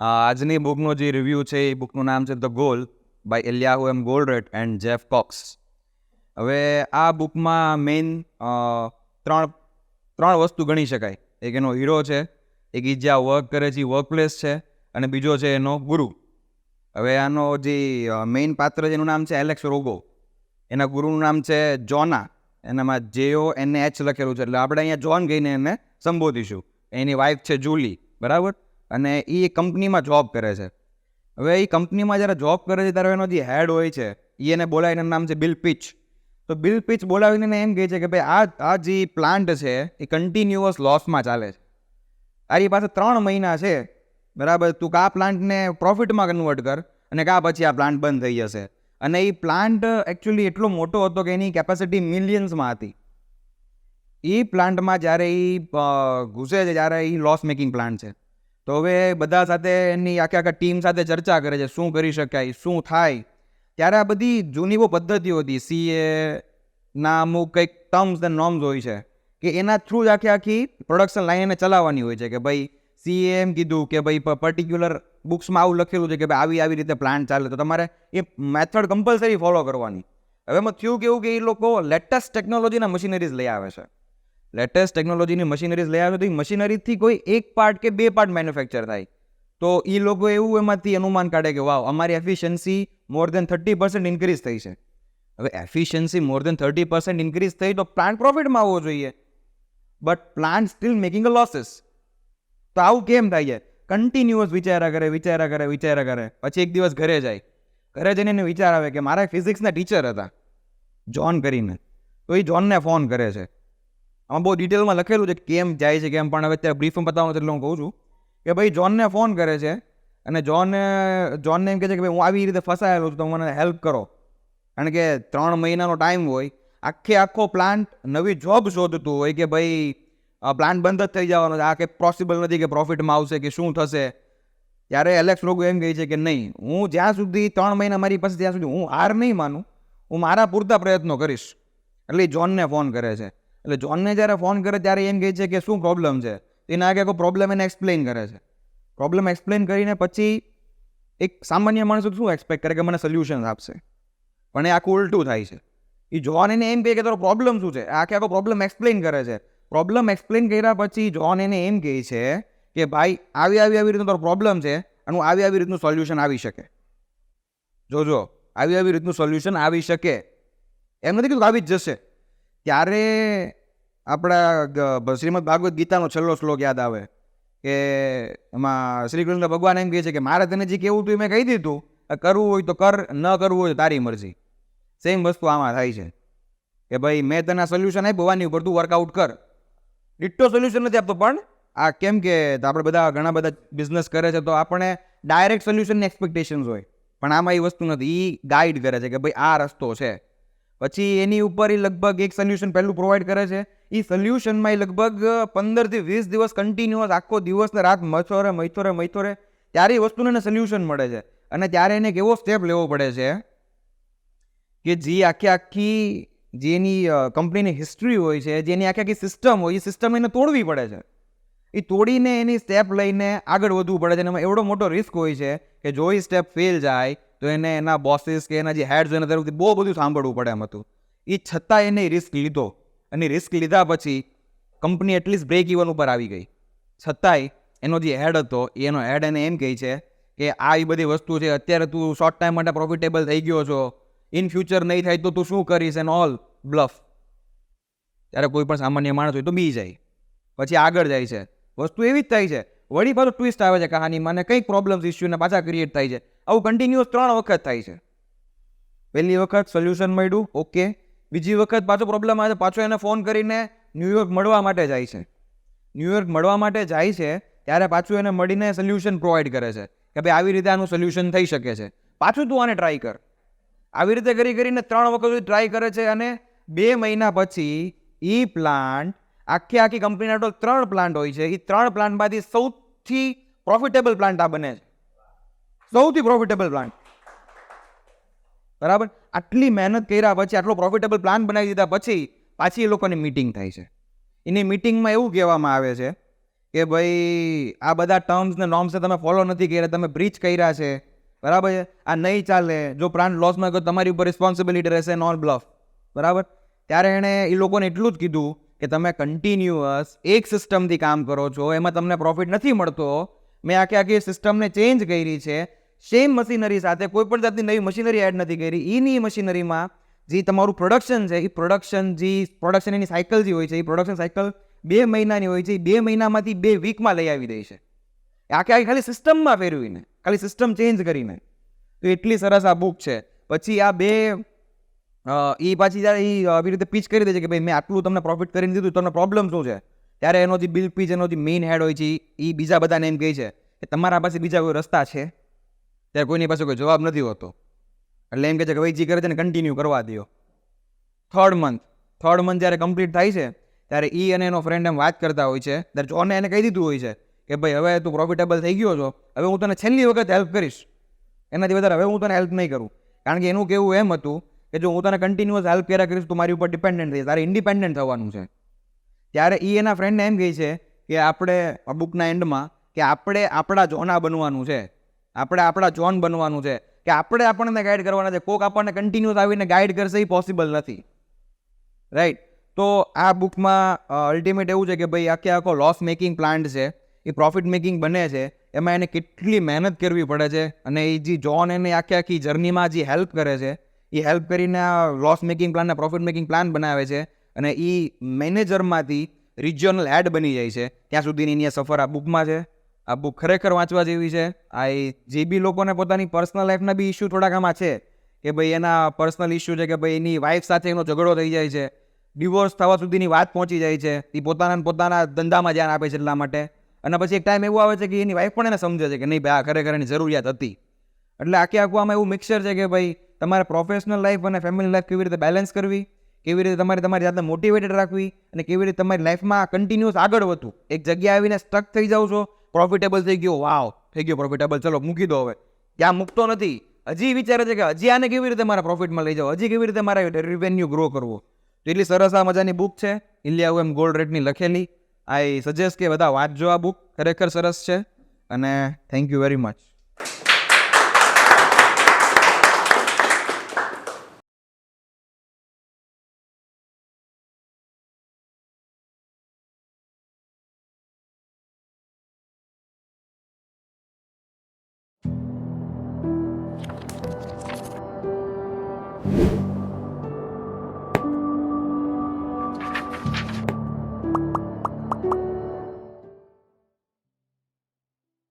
આજની બુકનો જે રિવ્યૂ છે એ બુકનું નામ છે the goal by Eliyahu M Goldratt and Jeff Cox. હવે આ બુકમાં મેઇન ત્રણ વસ્તુ ગણી શકાય. એક એનો હીરો છે, એક એ જ્યાં વર્ક કરે છે એ વર્ક પ્લેસ છે, અને બીજો છે એનો ગુરુ. હવે આનો જે મેઇન પાત્ર છે એનું નામ છે એલેક્સ રોગો. એના ગુરુનું નામ છે જોના. એનામાં JONH લખેલું છે, એટલે આપણે અહીંયા જોન કહીને એને સંબોધીશું. એની વાઇફ છે જુલી, બરાબર. અને એ કંપનીમાં જોબ કરે છે. હવે એ કંપનીમાં જ્યારે જોબ કરે છે ત્યારે એનો જે હેડ હોય છે એ એને બોલાવીને એનું નામ છે બિલ પીચ. તો બિલ પીચ બોલાવીને એમ કહે છે કે ભાઈ આ જે પ્લાન્ટ છે એ કન્ટિન્યુઅસ લોસમાં ચાલે છે. તારી પાસે 3 મહિના છે, બરાબર. તું આ પ્લાન્ટને પ્રોફિટમાં કન્વર્ટ કર અને કા પછી આ પ્લાન્ટ બંધ થઈ જશે. અને એ પ્લાન્ટ એકચ્યુઅલી એટલો મોટો હતો કે એની કેપેસિટી મિલિયન્સમાં હતી. એ પ્લાન્ટમાં જ્યારે એ ઘૂસે છે, જ્યારે એ લોસ મેકિંગ પ્લાન્ટ છે, તો હવે બધા સાથે એની આખા ટીમ સાથે ચર્ચા કરે છે શું કરી શકાય, શું થાય. ત્યારે આ બધી જૂની બહુ પદ્ધતિઓ હતી. CA ના અમુક કંઈક ટર્મ્સ એન્ડ નોર્મ્સ હોય છે કે એના થ્રુ જ આખી પ્રોડક્શન લાઈન એને ચલાવવાની હોય છે. કે ભાઈ CA એમ કીધું કે ભાઈ પર્ટિક્યુલર બુક્સમાં આવું લખેલું છે કે ભાઈ આવી રીતે પ્લાન્ટ ચાલે, તો તમારે એ મેથડ કમ્પલસરી ફોલો કરવાની. હવે એમાં થયું કેવું કે એ લોકો લેટેસ્ટ ટેકનોલોજીના મશીનરીઝ લઈ આવે છે. લેટેસ્ટ ટેકનોલોજીની મશીનરીઝ લઈ આવે તો એ મશીનરીથી કોઈ 1 પાર્ટ કે 2 પાર્ટ મેન્યુફેક્ચર થાય. તો એ લોકો એવું એમાંથી અનુમાન કાઢે કે વાવ, અમારી એફિશિયન્સી મોર દેન 30% ઇન્ક્રીઝ થઈ છે. હવે એફિશિયન્સી મોર દેન 30% ઇન્ક્રીઝ થઈ તો પ્લાન્ટ પ્રોફિટમાં આવવો જોઈએ, but plant steel making a losses. તો આવું કેમ થાય છે? કન્ટિન્યુઅસ વિચાર્યા કરે. પછી એક દિવસ ઘરે જઈને એને વિચાર આવે કે મારા ફિઝિક્સના ટીચર હતા જોન કરીને, તો એ જોનને ફોન કરે છે. આમાં બહુ ડિટેલમાં લખેલું છે કેમ જાય છે કેમ, પણ હવે અત્યારે બ્રીફમાં બતાવવાનું એટલે હું કહું છું કે ભાઈ જોનને ફોન કરે છે અને જોનને એમ કહે છે કે ભાઈ હું આવી રીતે ફસાયેલો છું, તો મને હેલ્પ કરો. કારણ કે 3 મહિનાનો ટાઈમ હોય, આખો પ્લાન્ટ નવી જોબ શોધતું હોય કે ભાઈ પ્લાન્ટ બંધ જ થઈ જવાનો છે, આ કંઈ પોસિબલ નથી કે પ્રોફિટમાં આવશે કે શું થશે. ત્યારે એલેક્સ રોગો એમ કહે છે કે નહીં, હું જ્યાં સુધી 3 મહિના મારી પાસે ત્યાં સુધી હું હાર નહીં માનું, હું મારા પૂરતા પ્રયત્નો કરીશ. એટલે એ જોનને ફોન કરે છે. એટલે જોનને જ્યારે ફોન કરે ત્યારે એમ કહે છે કે શું પ્રોબ્લેમ છે. એના આગળ કોઈ પ્રોબ્લેમ એને એક્સપ્લેન કરે છે. પ્રોબ્લેમ એક્સપ્લેન કરીને પછી એક સામાન્ય માણસ શું એક્સપેક્ટ કરે કે મને સોલ્યુશન આપશે, પણ એ આખું ઉલટું થાય છે. એ જોન એને એમ કહે કે તારો પ્રોબ્લેમ શું છે, આખો પ્રોબ્લેમ એક્સપ્લેન કરે છે. પ્રોબ્લેમ એક્સપ્લેન કર્યા પછી જોન એને એમ કહે છે કે ભાઈ આવી રીતનું તારો પ્રોબ્લેમ છે અને આવી રીતનું સોલ્યુશન આવી શકે. જોજો, આવી રીતનું સોલ્યુશન આવી શકે. એમ નથી કીધું આવી જ જશે. ત્યારે આપણા શ્રીમદ ભાગવત ગીતાનો છેલ્લો શ્લોક યાદ આવે કે એમાં શ્રી કૃષ્ણ ભગવાન એમ કહે છે કે મારે તને જે કેવું તું મેં કહી દીધું, કરવું હોય તો કર, ન કરવું હોય તો તારી મરજી. સેમ વસ્તુ આમાં થાય છે કે ભાઈ મેં તને સોલ્યુશન આપ્યું, આની ઉપર તું વર્કઆઉટ કર. ડિટ્ટો સોલ્યુશન નથી આપતો, પણ આ કેમ કે આપણે ઘણા બધા બિઝનેસ કરે છે તો આપણે ડાયરેક્ટ સોલ્યુશનની એક્સપેક્ટેશન્સ હોય, પણ આમાં એ વસ્તુ નથી. એ ગાઈડ કરે છે કે ભાઈ આ રસ્તો છે. પછી એની ઉપર એ લગભગ એક સોલ્યુશન પહેલું પ્રોવાઈડ કરે છે. એ સોલ્યુશનમાં એ લગભગ 15 થી 20 દિવસ કન્ટિન્યુઅસ આખો દિવસ ને રાત મથોરે ત્યારે એ વસ્તુને એને સોલ્યુશન મળે છે. અને ત્યારે એને એક એવો સ્ટેપ લેવો પડે છે કે જે આખી જેની કંપનીની હિસ્ટ્રી હોય છે, જેની આખી સિસ્ટમ હોય, એ સિસ્ટમ એને તોડવી પડે છે. એ તોડીને એની સ્ટેપ લઈને આગળ વધવું પડે છે. અને એમાં એવડો મોટો રિસ્ક હોય છે કે જો એ સ્ટેપ ફેલ જાય તો એને એના બોસીસ કે એના જે હેડ્સ હોય એના તરફથી બહુ બધું સાંભળવું પડે એમ હતું. એ છતાં એને રિસ્ક લીધો, અને રિસ્ક લીધા પછી કંપની એટલીસ્ટ બ્રેક ઇવન ઉપર આવી ગઈ. છતાંય એનો જે હેડ હતો એનો હેડ એને એમ કહે છે કે આ એ બધી વસ્તુ છે, અત્યારે તું શોર્ટ ટાઈમ માટે પ્રોફિટેબલ થઈ ગયો છો, ઇન ફ્યુચર નહીં થાય તો તું શું કરીશ, એન્ડ ઓલ બ્લફ. ત્યારે કોઈ પણ સામાન્ય માણસ હોય તો બી જાય, પછી આગળ જાય છે. વસ્તુ એવી જ થાય છે. વળી પાછું ટ્વિસ્ટ આવે છે કહાનીમાં, અને કંઈક પ્રોબ્લેમ્સ ઇસ્યુને પાછા ક્રિએટ થાય છે. આવું કન્ટિન્યુઅસ 3 વખત થાય છે. પહેલી વખત સોલ્યુશન મળ્યું, ઓકે. બીજી વખત પાછો પ્રોબ્લેમ આવે છે, પાછો એને ફોન કરીને ન્યુયોર્ક મળવા માટે જાય છે. ન્યુયોર્ક મળવા માટે જાય છે ત્યારે પાછું એને મળીને સોલ્યુશન પ્રોવાઈડ કરે છે કે ભાઈ આવી રીતે આનું સોલ્યુશન થઈ શકે છે, પાછું તું આને ટ્રાય કર. આવી રીતે કરીને 3 વખત ટ્રાય કરે છે. અને 2 મહિના પછી એ પ્લાન્ટ આખી કંપનીના ટોટલ 3 પ્લાન્ટ હોય છે. એ 3 પ્લાન્ટમાંથી સૌથી પ્રોફિટેબલ પ્લાન્ટ આ બને છે. સૌથી પ્રોફિટેબલ પ્લાન્ટ, બરાબર. આટલી મહેનત કર્યા પછી, આટલો પ્રોફિટેબલ પ્લાન બનાવી દીધા પછી પાછી એ લોકોની મીટિંગ થાય છે. એની મીટિંગમાં એવું કહેવામાં આવે છે કે ભાઈ આ બધા ટર્મ્સ ને નોર્મ્સ તમે ફોલો નથી કર્યા, તમે બ્રીચ કર્યા છે, બરાબર છે, આ નહીં ચાલે, જો પ્લાન્ટ લોસમાં ગયો તમારી ઉપર રિસ્પોન્સિબિલિટી રહેશે, નોન બ્લફ, બરાબર. ત્યારે એણે એ લોકોને એટલું જ કીધું કે તમે કન્ટિન્યુઅસ એક સિસ્ટમથી કામ કરો છો, એમાં તમને પ્રોફિટ નથી મળતો, મેં આખી સિસ્ટમને ચેન્જ કરી છે, સેમ મશીનરી સાથે કોઈ પણ જાતની નવી મશીનરી એડ નથી કરી, એની મશીનરીમાં જે તમારું પ્રોડક્શન છે એ પ્રોડક્શન એની સાયકલ જે હોય છે એ પ્રોડક્શન સાયકલ 2 મહિનાની હોય છે, એ 2 મહિનામાંથી 2 વીકમાં લઈ આવી દે છે, આખી ખાલી સિસ્ટમમાં ફેરવીને, ખાલી સિસ્ટમ ચેન્જ કરીને. તો એટલી સરસ આ બુક છે. પછી આ બે એ પાછી જ્યારે એ આવી રીતે પીચ કરી દે છે કે ભાઈ મેં આટલું તમને પ્રોફિટ કરીને દીધું, તમને પ્રોબ્લેમ શું છે, ત્યારે એનો જે બિલ પીચ, એનો જે મેઇન હેડ હોય છે એ બીજા બધાને એમ કહે છે કે તમારા પાસે બીજા કોઈ રસ્તા છે, ત્યારે કોઈની પાસે કોઈ જવાબ નથી હોતો. એટલે એમ કહે છે કે ભાઈ જે કરે છે ને કન્ટિન્યુ કરવા દો. થર્ડ મંથ જ્યારે કમ્પ્લીટ થાય છે ત્યારે એ અને એનો ફ્રેન્ડ એમ વાત કરતા હોય છે, ત્યારે જોને એને કહી દીધું હોય છે કે ભાઈ હવે તું પ્રોફિટેબલ થઈ ગયો છો, હવે હું તને છેલ્લી વખત હેલ્પ કરીશ, એનાથી વધારે હવે હું તને હેલ્પ નહીં કરું. કારણ કે એનું કહેવું એમ હતું કે જો હું તને કન્ટિન્યુઅસ હેલ્પ કર્યા કરીશ તો મારી ઉપર ડિપેન્ડન્ટ રહીશ, તારે ઇન્ડિપેન્ડન્ટ થવાનું છે. ત્યારે એ એના ફ્રેન્ડને એમ કહે છે કે આપણે બુકના એન્ડમાં કે આપણે આપણા જોના બનવાનું છે, આપણે આપણા જોન બનવાનું છે, કે આપણે આપણને ગાઈડ કરવાના છે, કોક આપણને કન્ટિન્યુઅસ આવીને ગાઈડ કરશે એ પોસિબલ નથી, રાઈટ. તો આ બુકમાં અલ્ટિમેટ એવું છે કે ભાઈ આખો લોસ મેકિંગ પ્લાન્ટ છે એ પ્રોફિટ મેકિંગ બને છે, એમાં એને કેટલી મહેનત કરવી પડે છે, અને એ જે જોન એને આખી જર્નીમાં જે હેલ્પ કરે છે એ હેલ્પ કરીને આ લોસ મેકિંગ પ્લાનને પ્રોફિટ મેકિંગ પ્લાન બનાવે છે, અને એ મેનેજરમાંથી રિજિયોનલ હેડ બની જાય છે. ત્યાં સુધીની એની સફર આ બુકમાં છે. આ બુક ખરેખર વાંચવા જેવી છે. આ જે બી લોકોને પોતાની પર્સનલ લાઈફના બી ઇસ્યુ થોડાક આમાં છે કે ભાઈ એના પર્સનલ ઇસ્યુ છે કે ભાઈ એની વાઈફ સાથે એનો ઝઘડો થઈ જાય છે, ડિવોર્સ થવા સુધીની વાત પહોંચી જાય છે, એ પોતાના ધંધામાં ધ્યાન આપે છે એટલા માટે, અને પછી એક ટાઈમ એવો આવે છે કે એની વાઈફ પણ એને સમજે છે કે નહીં ભાઈ આ ખરેખર એની જરૂરિયાત હતી. એટલે આખું આમાં એવું મિક્સચર છે કે ભાઈ તમારે પ્રોફેશનલ લાઈફ અને ફેમિલી લાઈફ કેવી રીતે બેલેન્સ કરવી, કેવી રીતે તમારી જાતને મોટિવેટેડ રાખવી, અને કેવી રીતે તમારી લાઈફમાં કન્ટિન્યુઅસ આગળ વધવું. એક જગ્યાએ આવીને સ્ટક થઈ જાવ છો, પ્રોફિટેબલ થઈ ગયો, વાવ થઈ ગયો પ્રોફિટેબલ, ચલો મૂકી દો, હવે ત્યાં મૂકતો નથી, હજી વિચારે છે કે હજી આને કેવી રીતે મારા પ્રોફિટમાં લઈ જાઓ, હજી કેવી રીતે મારા રેવન્યુ ગ્રો કરવો. તો એટલી સરસ આ મજાની બુક છે, ઇલિયા એમ ગોલ્ડરેટની લખેલી. આઈ સજેસ્ટ કે બધા વાંચજો, આ બુક ખરેખર સરસ છે. અને થેન્ક યુ વેરી મચ.